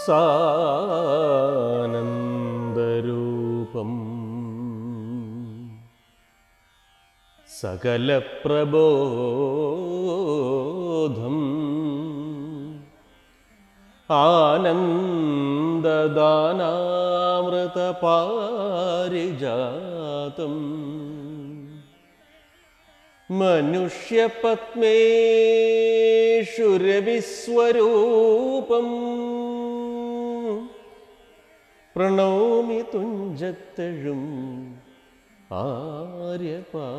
സാനന്ദരൂപം സകലപ്രബോധം ആനന്ദദാനാമൃതപാരിജാതം മനുഷ്യപത്മേഷു രവിസ്വരൂപം പ്രണൗമി തുഞ്ചത്തെഴും ആര്യപാദം.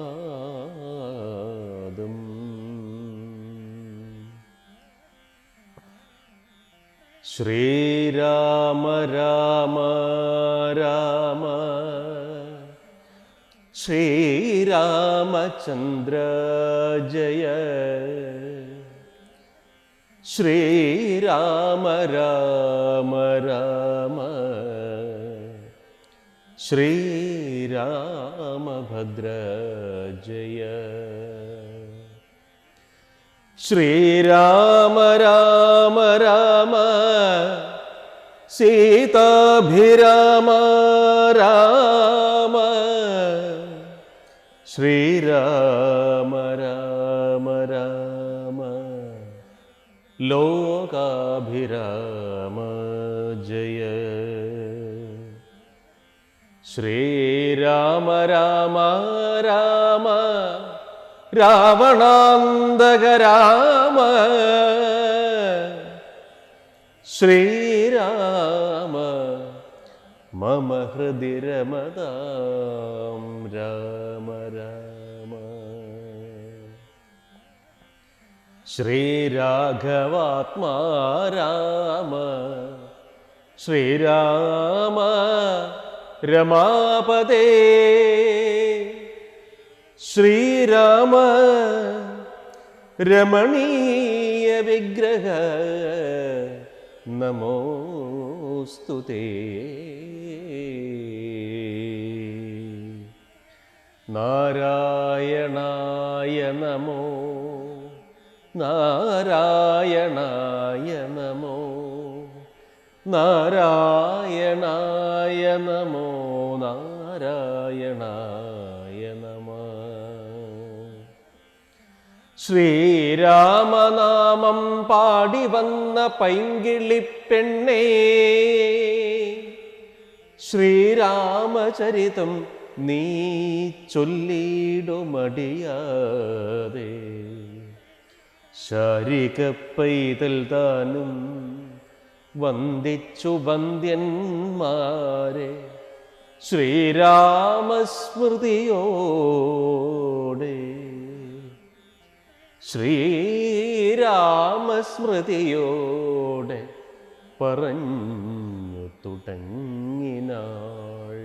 ശ്രീരാമ രാമ രാമ ശ്രീരാമചന്ദ്ര ജയ, ശ്രീരാമ രാമ രാമ ശ്രീരാമഭദ്ര ജയ, ശ്രീരാമ രാമ രാമ സീതാഭിരാമ രാമ, ശ്രീരാമ രാമ രാമ ലോകാഭിരാമ ജയ, ശ്രീരാമ രാമ രാമ രാവണാന്തക രാമ, ശ്രീരാമ മമ ഹൃദി രമതാം രാമ രാമ, ശ്രീരാഘവാത്മാ രാമ, ശ്രീരാമ രമാപദേ, ശ്രീരാമ രമണീയ വിഗ്രഹ നമോസ്തുതേ. നാരായണായ നമോ നാരായണായ നമോ നാരായണായ നമോ നാരായണായ നമഃ. ശ്രീരാമനാമം പാടി വന്ന പൈങ്കിളിപ്പെണ്ണേ, ശ്രീരാമചരിതം നീ ചൊല്ലിടുമടിയാതെ, ശാരിക പൈതൽ താനും വന്ദിച്ചു വന്ദ്യന്മാരെ, ശ്രീരാമസ്മൃതിയോടെ ശ്രീരാമസ്മൃതിയോടെ പറഞ്ഞു തുടങ്ങിനാൾ.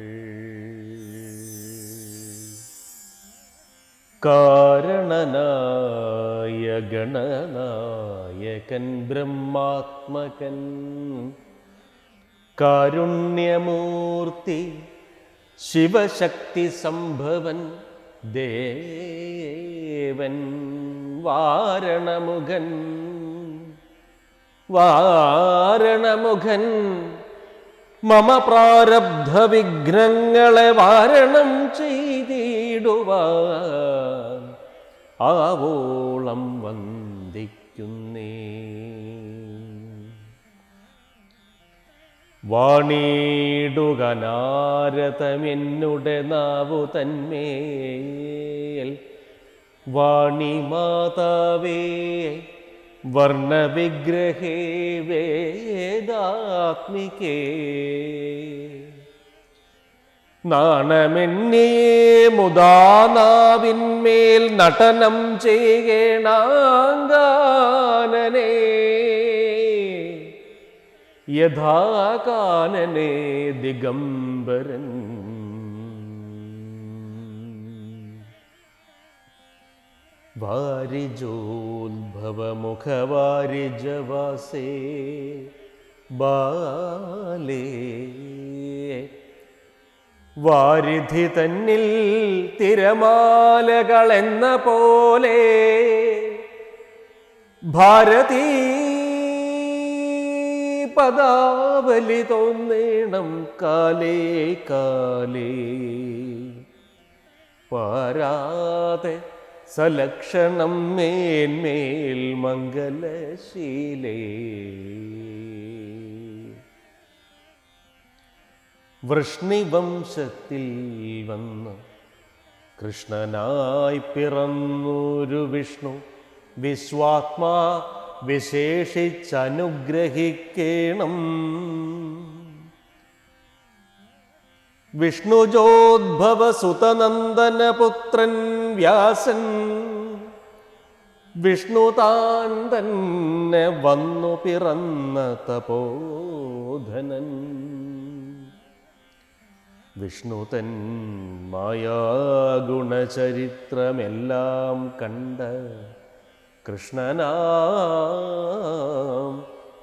കാരണനായ ഗണനായകൻ ബ്രഹ്മാത്മകൻ, കാരുണ്യമൂർത്തി ശിവശക്തി സംഭവൻ ദേവൻ വാരണമുഖൻ, വാരണമുഖൻ മമ പ്രാരബ്ധ വിഘ്നങ്ങളെ വാരണം ചെയ്തിടുവാൻ ആവോളം വന്ദിക്കുന്നേ. വാണിടുക നാരദമെന്നുടെ നാവു തന്മേൽ, വാണിമാതാവേ വർണ്ണവിഗ്രഹേ വേദാത്മികേ, നാണമെന്നേ മുദാനാവിന്മേൽ നടനം ചെയ്യണാങ്കാനനേ, യഥാകാനനേ ദിഗംബരൻ. വാരിജോദ്ഭവമുഖവാരിജവാസേ ബാലേ, വാരിധി തന്നിൽ തിരമാലകളെന്ന പോലെ ഭാരതീ പദാവലി തോന്നേണം കാലേ കാലേ. പാരാതെ സലക്ഷണം മേന്മേൽ മംഗലശീലേ. വൃഷ്ണിവംശത്തിൽ വന്ന് കൃഷ്ണനായി പിറന്നൊരു വിഷ്ണു വിശ്വാത്മാ വിശേഷിച്ചനുഗ്രഹിക്കേണം. വിഷ്ണുജോദ്ഭവസുതനന്ദനപുത്രൻ വ്യാസൻ വിഷ്ണു താൻ തന്നെ വന്നു പിറന്ന തപോധനൻ. വിഷ്ണുതൻ മായാഗുണചരിത്രമെല്ലാം കണ്ട കൃഷ്ണനാം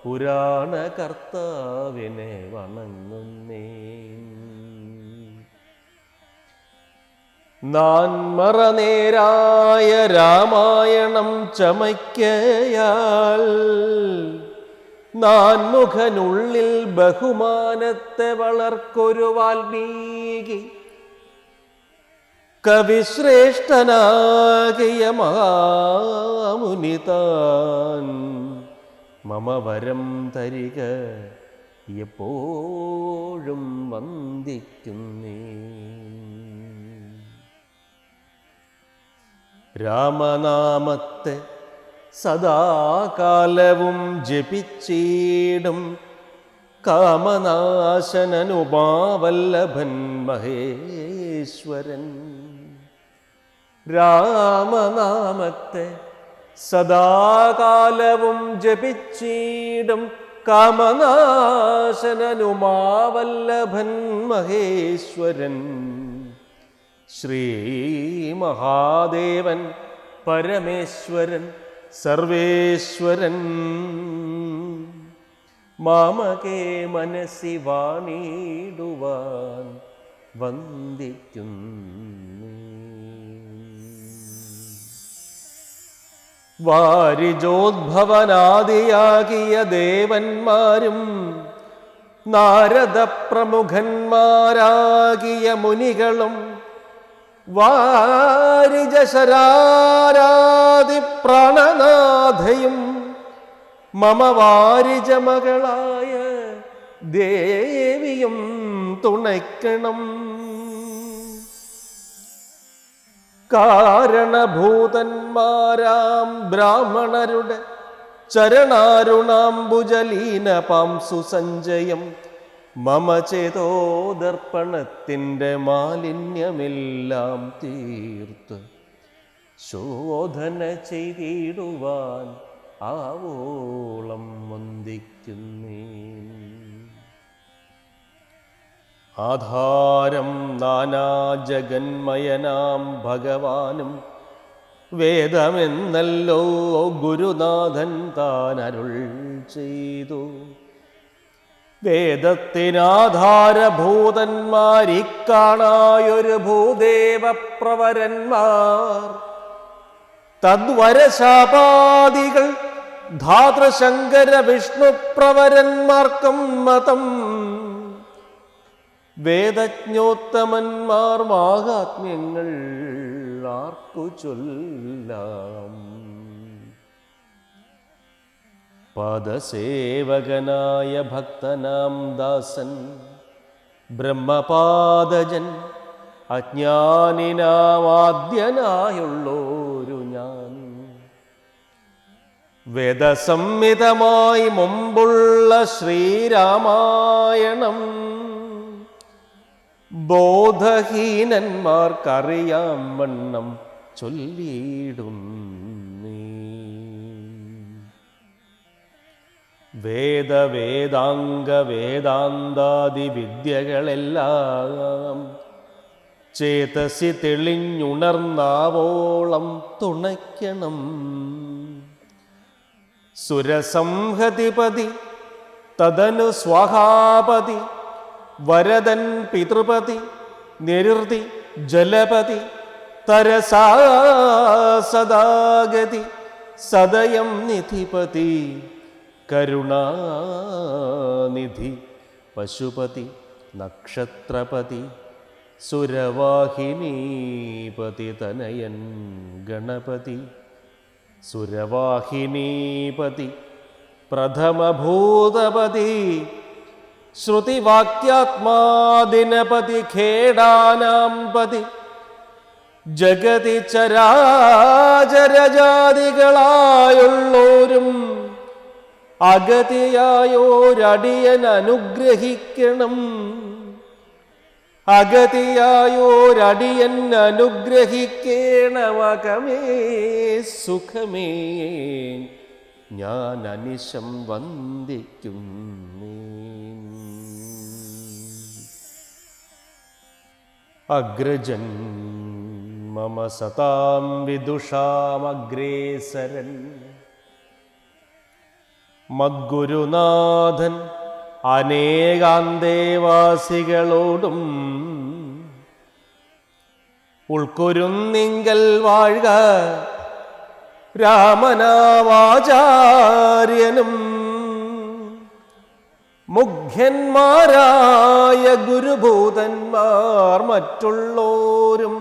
പുരാണകർത്താവിനെ വണങ്ങുന്നേ. നാൻമറനേരായ രാമായണം ചമയ്ക്കയാൽ നാൻമുഖനുള്ളിൽ ബഹുമാനത്തെ വളർക്കൊരു വാൽമീകി കവിശ്രേഷ്ഠനാകിയ മഹാമുനിതാൻ മമ വരം തരിക എപ്പോഴും വന്ദിക്കുന്നേ. രാമനാമത്തെ സദാകാലവും ജപിച്ചിടും കാമനാശനനുമാവല്ലഭൻ മഹേശ്വരൻ. രാമനാമത്തെ സദാകാലവും ജപിച്ചിടും കാമനാശനനുമാവല്ലഭൻ മഹേശ്വരൻ. ശ്രീ മഹാദേവൻ പരമേശ്വരൻ സർവേശ്വരൻ മാമകേ മനസ്സി വാണിടുവാൻ വന്ദിക്കുന്നു. വാരിജോദ്ഭവനാദിയാകിയ ദേവന്മാരും നാരദ പ്രമുഖന്മാരാകിയ മുനികളും വാരിജശരാരാദി പ്രാണനാഥയും മമ വാരിജമകളായ ദേവിയും തുണയ്ക്കണം. കാരണഭൂതന്മാരാം ബ്രാഹ്മണരുടെ ചരണാരുണാംബുജലീന പാംസു സഞ്ജയം മമ ചേതോദർപ്പണത്തിൻ്റെ മാലിന്യമെല്ലാം തീർത്ത് ശോധന ചെയ്തിടുവാൻ ആവോളം വന്ദിക്കുന്നേ. ആധാരം നാനാജഗന്മയനാം ഭഗവാനും വേദമെന്നല്ലോ ഗുരുനാഥൻ താൻ അരുൾ ചെയ്തു. വേദത്തിനാധാരഭൂതന്മാരിക്കാണായൊരു ഭൂദേവപ്രവരന്മാർ തദ്വരശാപാദികൾ ധാതൃശങ്കര വിഷ്ണുപ്രവരന്മാർക്കും മതം. വേദജ്ഞോത്തമന്മാർ മാഹാത്മ്യങ്ങൾ ആർക്കു ചൊല്ലാം. പാദസേവകനായ ഭക്തനാം ദാസൻ ബ്രഹ്മപാദജൻ അജ്ഞാനിനാമാദ്യനായുള്ളോരു ഞാൻ വേദസംഹിതമായി മുമ്പുള്ള ശ്രീരാമായണം ബോധഹീനന്മാർക്കറിയാം വണ്ണം ചൊല്ലിയിടുന്നേ. വേദവേദാംഗ വേദാന്താദി വിദ്യകളെല്ലാം ചേതസി തെളിഞ്ഞുണർന്നാവോളം തുണയ്ക്കണം. സുരസംഹതിപതി തദനു സ്വാഹാപതി വരദൻ പിതൃപതി നിരുതി ജലപതി തരസാ സദാഗതി സദയം നിധിപതി കരുണാനിധി പശുപതി നക്ഷത്രപതി സുരവാഹിനീപതി തനയൻ ഗണപതി സുരവാഹിനീപതി പ്രഥമഭൂതപതി ശ്രുതിവാക്യാത്മാദിനപതി ഖേടാനാം പതി ജഗതി ചരാചരജാതികളായുള്ളോരും അഗതിയായോരടിയൻ അനുഗ്രഹിക്കണം. അഗതിയായോരടിയൻ അനുഗ്രഹിക്കേണമകമേ സുഖമേ ഞാൻ അനിശം വന്ദിക്കുന്നേ. അഗ്രജൻ മമ സതാം വിദുഷാമഗ്രേസരൻ മദ്ഗുരുനാഥൻ അനേകാന്തേവാസികളോടും ഉൾക്കൊരുന്നിങ്കൽ വാഴ്ക രാമനാമാചാര്യനും മുഖ്യന്മാരായ ഗുരുഭൂതന്മാർ മറ്റുള്ളോരും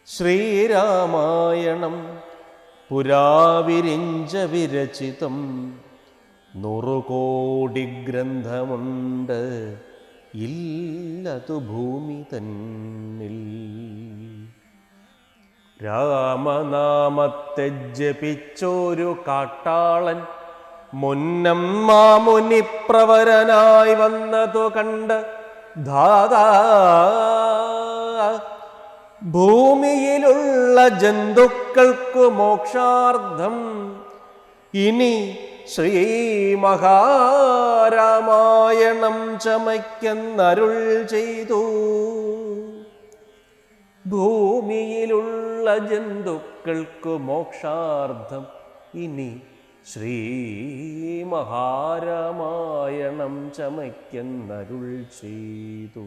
ശ്രീരാമായണം പുരാവിരിഞ്ച വിരചിതം 100 കോടി ഗ്രന്ഥമുണ്ട് ഇല്ലതു ഭൂമി തന്നിൽ. രാമനാമത്തെ ജപിച്ചൊരു കാട്ടാളൻ മുന്നം മാമുനിപ്രവരനായി വന്നതു കണ്ട് ധാതാ ഭൂമിയിലുള്ള ജന്തുക്കൾക്കു മോക്ഷാർത്ഥം ഇനി ശ്രീ മഹാരാമായണം ചമയ്ക്കെന്നരുൾ ചെയ്തു. ഭൂമിയിലുള്ള ജന്തുക്കൾക്കു മോക്ഷാർത്ഥം ഇനി ശ്രീ മഹാരാമായണം ചമയ്ക്കെന്നരുൾ ചെയ്തു.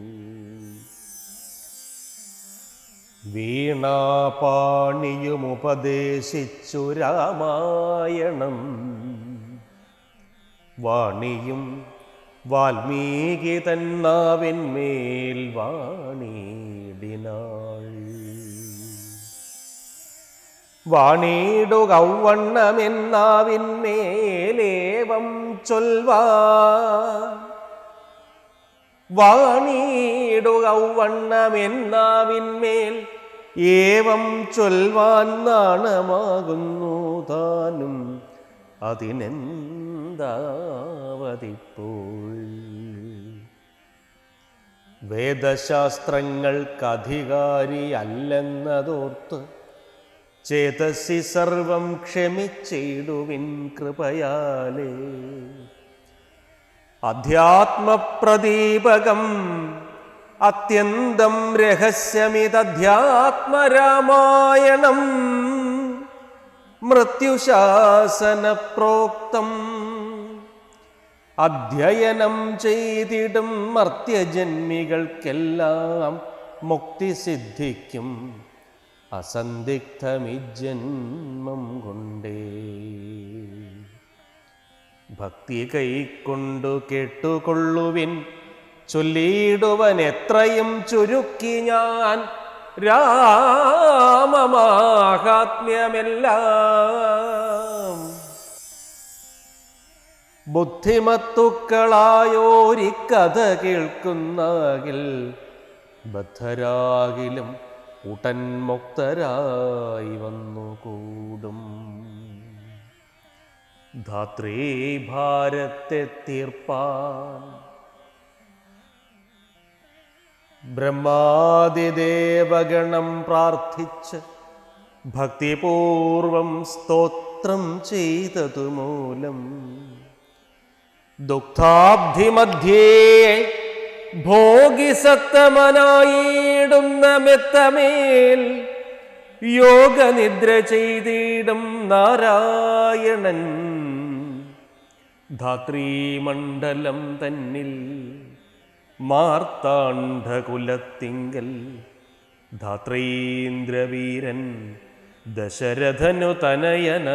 വീണാപാണിയുമുപദേശിച്ചു രാമായണം വാണിയും വാൽമീകി തന്നാവിന്മേൽ വാണിടിനാൾ. വാണിടുകൗവണ്ണമെന്നാവിന്മേലേവം ചൊൽവാ വാണിടുകൗവണ്ണമെന്നാവിന്മേൽ ഏവം ചൊൽവാൻ നാണമാകുന്നു താനും അതിനെന്താവതിപ്പോൾ. വേദശാസ്ത്രങ്ങൾക്കധികാരി അല്ലെന്നതോർത്ത് ചേതസി സർവം ക്ഷമിച്ചിടുവിൻ കൃപയാലേ. അധ്യാത്മപ്രദീപകം അത്യന്തം രഹസ്യമിതധ്യാത്മരാമായണം മൃത്യുശാസന പ്രോക്തം. അധ്യയനം ചെയ്തിടും മർത്യജന്മികൾക്കെല്ലാം മുക്തി സിദ്ധിക്കും അസന്ദിഗ്ധമിജന്മം കൊണ്ടേ. ഭക്തി കൈക്കൊണ്ടു കേട്ടുകൊള്ളുവിൻ ചൊല്ലിയിടുവൻ എത്രയും ചുരുക്കി ഞാൻ രാമമാഹാത്മ്യമെല്ലാം. ബുദ്ധിമത്തുക്കളായോരിക്കഥ കേൾക്കുന്നാകിൽ ബദ്ധരാകിലും ഉടൻ മുക്തരായി വന്നുകൂടും. ധാത്രീ ഭാരത്തെ തീർപ്പാൻ ബ്രഹ്മാദിദേവഗണം പ്രാർത്ഥിച്ച് ഭക്തിപൂർവം സ്തോത്രം ചെയ്തതു മൂലം ദുഃഖാബ്ധിമധ്യേ ഭോഗിസത്തമനായിടുന്ന മെത്തമേൽ യോഗനിദ്ര ചെയ്തിടും നാരായണൻ ധാത്രീമണ്ഡലം തന്നിൽ മാർത്താണ്ഡകുലത്തിങ്കൽ ധാത്രീന്ദ്രവീരൻ ദശരഥനു തനയനായി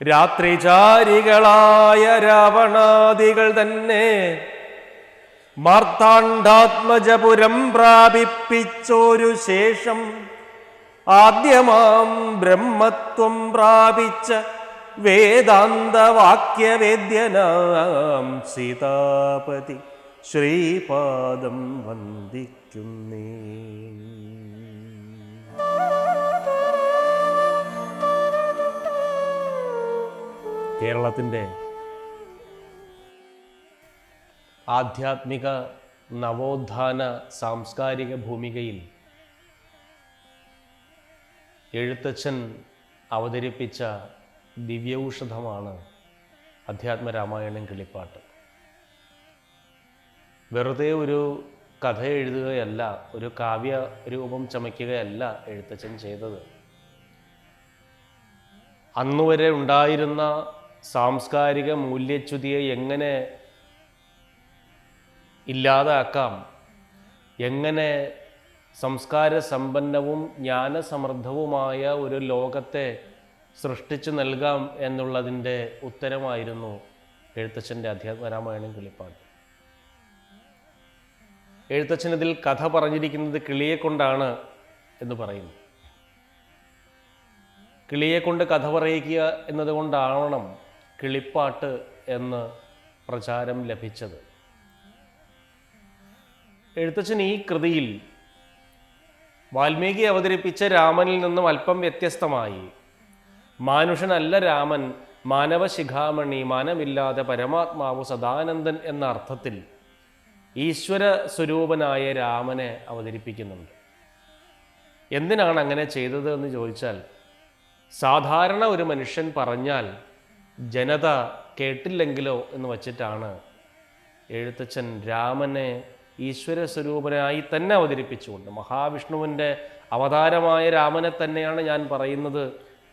രാത്രിചാരികളായ രാവണാദികൾ തന്നെ മാർത്താണ്ഡാത്മജപുരം പ്രാപിപ്പിച്ചൊരു ശേഷം ആദ്യമാം ബ്രഹ്മത്വം പ്രാപിച്ച വേദാന്തവാക്യവേദ്യനാം സീതാപതി ശ്രീപാദം വന്ദിക്കുന്നേ. കേരളത്തിൻ്റെ ആധ്യാത്മിക നവോത്ഥാന സാംസ്കാരിക ഭൂമികയിൽ എഴുത്തച്ഛൻ അവതരിപ്പിച്ച ദിവ്യൌഷധമാണ് അധ്യാത്മരാമായണം കിളിപ്പാട്ട്. വെറുതെ ഒരു കഥ എഴുതുകയല്ല, ഒരു കാവ്യ രൂപം ചമയ്ക്കുകയല്ല എഴുത്തച്ഛൻ ചെയ്തത്. അന്നുവരെ ഉണ്ടായിരുന്ന സാംസ്കാരിക മൂല്യച്യുതിയെ എങ്ങനെ ഇല്ലാതാക്കാം, എങ്ങനെ സംസ്കാര സമ്പന്നവും ജ്ഞാനസമൃദ്ധവുമായ ഒരു ലോകത്തെ സൃഷ്ടിച്ചു നൽകാം എന്നുള്ളതിൻ്റെ ഉത്തരമായിരുന്നു എഴുത്തച്ഛൻ്റെ അധ്യാത്മരാമായണം കിളിപ്പാട്ട്. എഴുത്തച്ഛൻ ഇതിൽ കഥ പറഞ്ഞിരിക്കുന്നത് കിളിയെ കൊണ്ടാണ് എന്ന് പറയുന്നു. കിളിയെ കൊണ്ട് കഥ പറയിക്കുക എന്നതുകൊണ്ടാവണം കിളിപ്പാട്ട് എന്ന് പ്രചാരം ലഭിച്ചത്. എഴുത്തച്ഛൻ ഈ കൃതിയിൽ വാൽമീകി അവതരിപ്പിച്ച രാമനിൽ നിന്നും അല്പം വ്യത്യസ്തമായി മാനുഷനല്ല രാമൻ, മാനവശിഖാമണി, മാനമില്ലാതെ പരമാത്മാവ് സദാനന്ദൻ എന്ന അർത്ഥത്തിൽ ഈശ്വര സ്വരൂപനായ രാമനെ അവതരിപ്പിക്കുന്നുണ്ട്. എന്തിനാണ് അങ്ങനെ ചെയ്തത് എന്ന് ചോദിച്ചാൽ, സാധാരണ ഒരു മനുഷ്യൻ പറഞ്ഞാൽ ജനത കേട്ടില്ലെങ്കിലോ എന്ന് വച്ചിട്ടാണ് എഴുത്തച്ഛൻ രാമനെ ഈശ്വര സ്വരൂപനായി തന്നെ അവതരിപ്പിച്ചുകൊണ്ട്, മഹാവിഷ്ണുവിൻ്റെ അവതാരമായ രാമനെ തന്നെയാണ് ഞാൻ പറയുന്നത്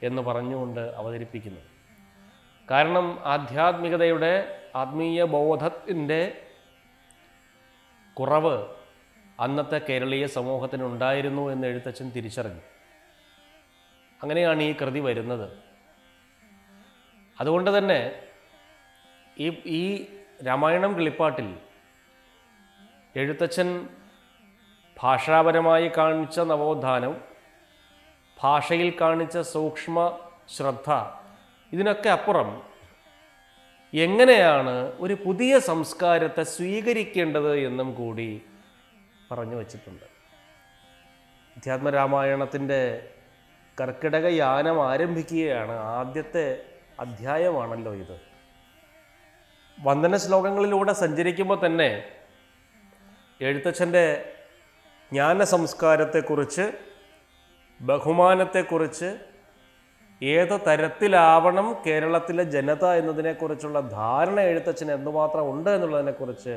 എന്ന് പറഞ്ഞുകൊണ്ട് അവതരിപ്പിക്കുന്നത്. കാരണം ആധ്യാത്മികതയുടെ, ആത്മീയ ബോധത്തിൻ്റെ കുറവ് അന്നത്തെ കേരളീയ സമൂഹത്തിനുണ്ടായിരുന്നു എന്ന് എഴുത്തച്ഛൻ തിരിച്ചറിഞ്ഞു. അങ്ങനെയാണ് ഈ കൃതി വരുന്നത്. അതുകൊണ്ട് തന്നെ ഈ രാമായണം കിളിപ്പാട്ടിൽ എഴുത്തച്ഛൻ ഭാഷാപരമായി കാണിച്ച നവോത്ഥാനം, ഭാഷയിൽ കാണിച്ച സൂക്ഷ്മ ശ്രദ്ധ, ഇതിനൊക്കെ അപ്പുറം എങ്ങനെയാണ് ഒരു പുതിയ സംസ്കാരത്തെ സ്വീകരിക്കേണ്ടത് എന്നും കൂടി പറഞ്ഞു വച്ചിട്ടുണ്ട്. അധ്യാത്മരാമായണത്തിൻ്റെ കർക്കിടക യാനം ആരംഭിക്കുകയാണ്. ആദ്യത്തെ അധ്യായമാണല്ലോ ഇത്. വന്ദന ശ്ലോകങ്ങളിലൂടെ സഞ്ചരിക്കുമ്പോൾ തന്നെ എഴുത്തച്ഛൻ്റെ ജ്ഞാന സംസ്കാരത്തെക്കുറിച്ച്, ബഹുമാനത്തെക്കുറിച്ച്, ഏത് തരത്തിലാവണം കേരളത്തിലെ ജനത എന്നതിനെക്കുറിച്ചുള്ള ധാരണ എഴുത്തച്ഛന് എന്തുമാത്രം ഉണ്ട് എന്നുള്ളതിനെക്കുറിച്ച്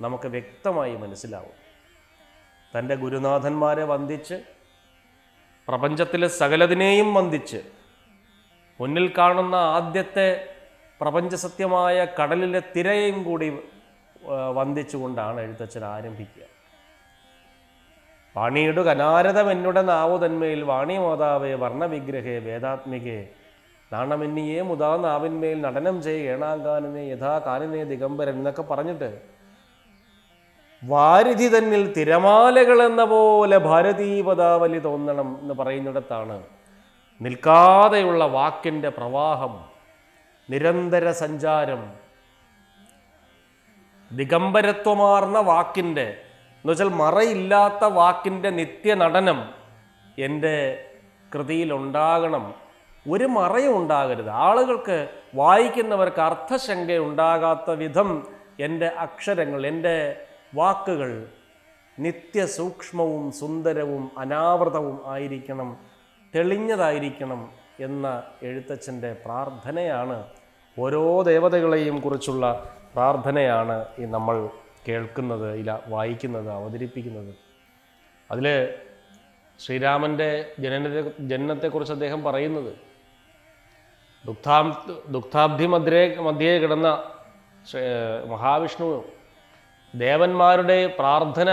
നമുക്ക് വ്യക്തമായി മനസ്സിലാവും. തൻ്റെ ഗുരുനാഥന്മാരെ വന്ദിച്ച്, പ്രപഞ്ചത്തിലെ സകലതിനെയും വന്ദിച്ച്, മുന്നിൽ കാണുന്ന ആദ്യത്തെ പ്രപഞ്ചസത്യമായ കടലിലെ തിരയെയും കൂടി വന്ദിച്ചുകൊണ്ടാണ് എഴുത്തച്ഛൻ ആരംഭിക്കുക. വാണിയിടുക അനാരതം എന്നുടെ നാവു തന്മേൽ വാണി മാതാവേ വർണ്ണവിഗ്രഹേ വേദാത്മികേ നാണമെന്നിയേ മുതാ നാവിന്മേൽ നടനം ചെയ്യ ഏണാങ്കാനനെ യഥാ കാനനെ ദിഗംബരൻ എന്നൊക്കെ പറഞ്ഞിട്ട് വാരിധി തന്നിൽ തിരമാലകൾ എന്ന പോലെ ഭാരതീപദാവലി തോന്നണം എന്ന് പറയുന്നിടത്താണ് നിൽക്കാതെയുള്ള വാക്കിൻ്റെ പ്രവാഹം, നിരന്തര സഞ്ചാരം, ദിഗംബരത്വമാർന്ന വാക്കിൻ്റെ, എന്നുവെച്ചാൽ മറയില്ലാത്ത വാക്കിൻ്റെ നിത്യനടനം എൻ്റെ കൃതിയിലുണ്ടാകണം. ഒരു മറയും ഉണ്ടാകരുത്. ആളുകൾക്ക്, വായിക്കുന്നവർക്ക് അർത്ഥശങ്ക ഉണ്ടാകാത്ത വിധം എൻ്റെ അക്ഷരങ്ങൾ, എൻ്റെ വാക്കുകൾ നിത്യസൂക്ഷ്മവും സുന്ദരവും അനാവൃതവും ആയിരിക്കണം, തെളിഞ്ഞതായിരിക്കണം എന്ന എഴുത്തച്ഛൻ്റെ പ്രാർത്ഥനയാണ്, ഓരോ ദേവതകളെയും കുറിച്ചുള്ള പ്രാർത്ഥനയാണ് ഈ നമ്മൾ കേൾക്കുന്നത്, വായിക്കുന്നത്, അവതരിപ്പിക്കുന്നത്. അതിൽ ശ്രീരാമൻ്റെ ജനനത്തെക്കുറിച്ച് അദ്ദേഹം പറയുന്നത്, ദുഗ്ധാബ്ധി മധ്യേ കിടന്ന മഹാവിഷ്ണു ദേവന്മാരുടെ പ്രാർത്ഥന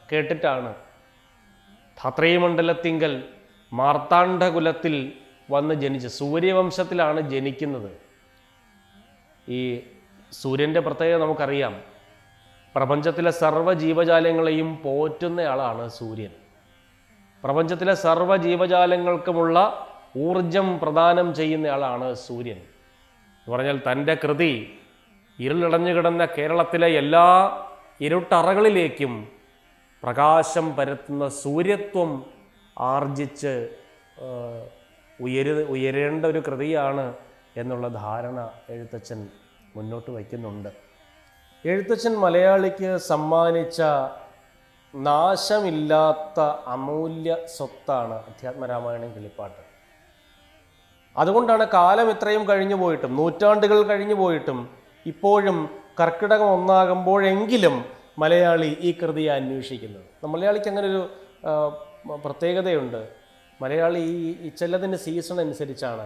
കേട്ടിട്ടാണ് ധാത്രീമണ്ഡലത്തിങ്കൽ മാർത്താണ്ഡകുലത്തിൽ വന്ന് ജനിച്ച് സൂര്യവംശത്തിലാണ് ജനിക്കുന്നത്. ഈ സൂര്യൻ്റെ പ്രത്യേകത നമുക്കറിയാം. പ്രപഞ്ചത്തിലെ സർവ്വ ജീവജാലങ്ങളെയും പോറ്റുന്നയാളാണ് സൂര്യൻ. പ്രപഞ്ചത്തിലെ സർവ്വ ജീവജാലങ്ങൾക്കുമുള്ള ഊർജം പ്രദാനം ചെയ്യുന്നയാളാണ് സൂര്യൻ. എന്ന് പറഞ്ഞാൽ തൻ്റെ കൃതി ഇരുളടഞ്ഞു കിടന്ന കേരളത്തിലെ എല്ലാ ഇരുട്ടറകളിലേക്കും പ്രകാശം പരത്തുന്ന സൂര്യത്വം ആർജിച്ച് ഉയരേണ്ട ഒരു കൃതിയാണ് എന്നുള്ള ധാരണ എഴുത്തച്ഛൻ മുന്നോട്ട് വയ്ക്കുന്നുണ്ട്. എഴുത്തച്ഛൻ മലയാളിക്ക് സമ്മാനിച്ച നാശമില്ലാത്ത അമൂല്യ സ്വത്താണ് അധ്യാത്മരാമായണം കിളിപ്പാട്ട്. അതുകൊണ്ടാണ് കാലം ഇത്രയും കഴിഞ്ഞു പോയിട്ടും, നൂറ്റാണ്ടുകൾ കഴിഞ്ഞു പോയിട്ടും, ഇപ്പോഴും കർക്കിടകം ഒന്നാകുമ്പോഴെങ്കിലും മലയാളി ഈ കൃതിയെ അന്വേഷിക്കുന്നത്. മലയാളിക്ക് അങ്ങനെ ഒരു പ്രത്യേകതയുണ്ട്. മലയാളി ഈ ചിലതിൻ്റെ സീസൺ അനുസരിച്ചാണ്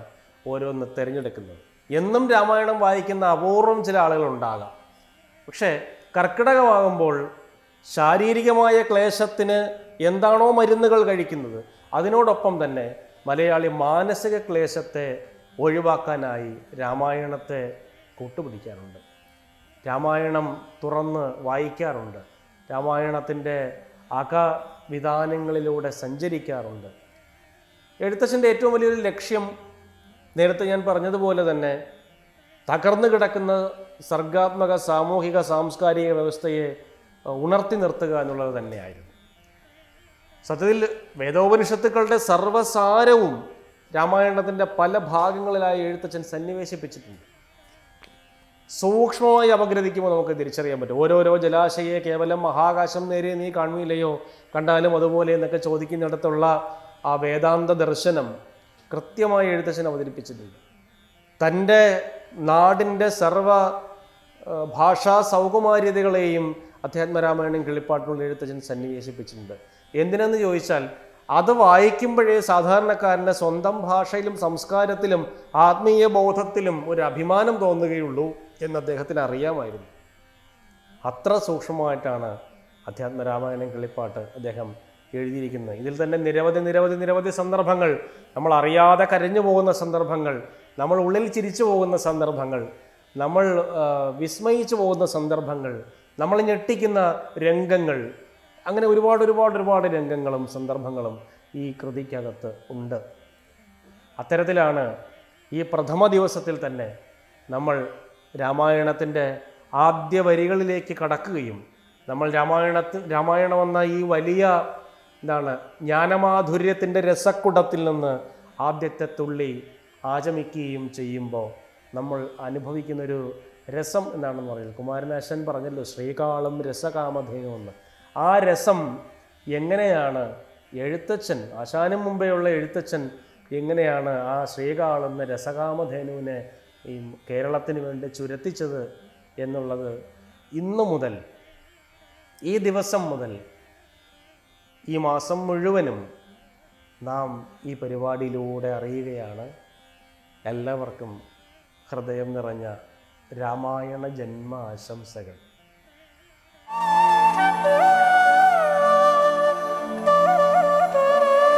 ഓരോന്ന് തിരഞ്ഞെടുക്കുന്നത്. എന്നും രാമായണം വായിക്കുന്ന അപൂർവം ചില ആളുകളുണ്ടാകാം. പക്ഷേ കർക്കിടകമാകുമ്പോൾ ശാരീരികമായ ക്ലേശത്തിന് എന്താണോ മരുന്നുകൾ കഴിക്കുന്നത്, അതിനോടൊപ്പം തന്നെ മലയാളി മാനസിക ക്ലേശത്തെ ഒഴിവാക്കാനായി രാമായണത്തെ കൂട്ടുപിടിക്കാറുണ്ട്. രാമായണം തുറന്ന് വായിക്കാറുണ്ട്. രാമായണത്തിൻ്റെ അകവിധാനങ്ങളിലൂടെ സഞ്ചരിക്കാറുണ്ട്. എഴുത്തച്ഛൻ്റെ ഏറ്റവും വലിയൊരു ലക്ഷ്യം നേരത്തെ ഞാൻ പറഞ്ഞതുപോലെ തന്നെ തകർന്നു കിടക്കുന്ന സർഗാത്മക സാമൂഹിക സാംസ്കാരിക വ്യവസ്ഥയെ ഉണർത്തി നിർത്തുക എന്നുള്ളത് തന്നെയായിരുന്നു. സത്യത്തിൽ വേദോപനിഷത്തുക്കളുടെ സർവ്വസാരവും രാമായണത്തിൻ്റെ പല ഭാഗങ്ങളിലായി എഴുത്തച്ഛൻ സന്നിവേശിപ്പിച്ചിട്ടുണ്ട്. സൂക്ഷ്മമായി അപഗ്രഥിക്കുമ്പോൾ നമുക്ക് തിരിച്ചറിയാൻ പറ്റും. ഓരോരോ ജലാശയെ കേവലം മഹാകാശം നേരെ നീ കാണുകയില്ലയോ, കണ്ടാലും അതുപോലെ എന്നൊക്കെ ചോദിക്കുന്നിടത്തുള്ള ആ വേദാന്ത ദർശനം കൃത്യമായി എഴുത്തച്ഛൻ അവതരിപ്പിച്ചിട്ടുണ്ട്. തൻ്റെ നാടിൻ്റെ സർവ ഭാഷാ സൗകുമാര്യതകളെയും അധ്യാത്മരാമായണം കിളിപ്പാട്ടിനുള്ള എഴുത്തച്ഛൻ സന്നിവേശിപ്പിച്ചിട്ടുണ്ട്. എന്തിനെന്ന് ചോദിച്ചാൽ അത് വായിക്കുമ്പോഴേ സാധാരണക്കാരൻ്റെ സ്വന്തം ഭാഷയിലും സംസ്കാരത്തിലും ആത്മീയ ബോധത്തിലും ഒരു അഭിമാനം തോന്നുകയുള്ളൂ എന്ന് അദ്ദേഹത്തിന് അറിയാമായിരുന്നു. അത്ര സൂക്ഷ്മമായിട്ടാണ് അധ്യാത്മരാമായണം കിളിപ്പാട്ട് അദ്ദേഹം എഴുതിയിരിക്കുന്നത്. ഇതിൽ തന്നെ നിരവധി സന്ദർഭങ്ങൾ, നമ്മൾ അറിയാതെ കരഞ്ഞു പോകുന്ന സന്ദർഭങ്ങൾ, നമ്മൾ ഉള്ളിൽ ചിരിച്ചു പോകുന്ന സന്ദർഭങ്ങൾ, നമ്മൾ വിസ്മയിച്ചു പോകുന്ന സന്ദർഭങ്ങൾ, നമ്മൾ ഞെട്ടിക്കുന്ന രംഗങ്ങൾ, അങ്ങനെ ഒരുപാട് രംഗങ്ങളും സന്ദർഭങ്ങളും ഈ കൃതിക്കകത്ത് ഉണ്ട്. അത്തരത്തിലാണ് ഈ പ്രഥമ ദിവസത്തിൽ തന്നെ നമ്മൾ രാമായണത്തിൻ്റെ ആദ്യ വരികളിലേക്ക് കടക്കുകയും നമ്മൾ രാമായണം എന്ന ഈ വലിയ ജ്ഞാനമാധുര്യത്തിൻ്റെ രസക്കുടത്തിൽ നിന്ന് ആദ്യത്തെ തുള്ളി ആചമിക്കുകയും ചെയ്യുമ്പോൾ നമ്മൾ അനുഭവിക്കുന്നൊരു രസം എന്താണെന്ന് പറയുന്നത്. കുമാരനാശൻ പറഞ്ഞല്ലോ, ശ്രീകാളം രസകാമധേനു എന്ന്. ആ രസം എങ്ങനെയാണ് എഴുത്തച്ഛൻ, ആശാനും മുമ്പെയുള്ള എഴുത്തച്ഛൻ എങ്ങനെയാണ് ആ ശ്രീകാളെന്ന രസകാമധേനുവിനെ ഈ കേരളത്തിന് വേണ്ടി ചുരത്തിച്ചത് എന്നുള്ളത് ഇന്നു മുതൽ, ഈ ദിവസം മുതൽ, ഈ മാസം മുഴുവനും നാം ഈ പരിപാടിയിലൂടെ അറിയുകയാണ്. എല്ലാവർക്കും ഹൃദയം നിറഞ്ഞ രാമായണ ജന്മ ആശംസകൾ.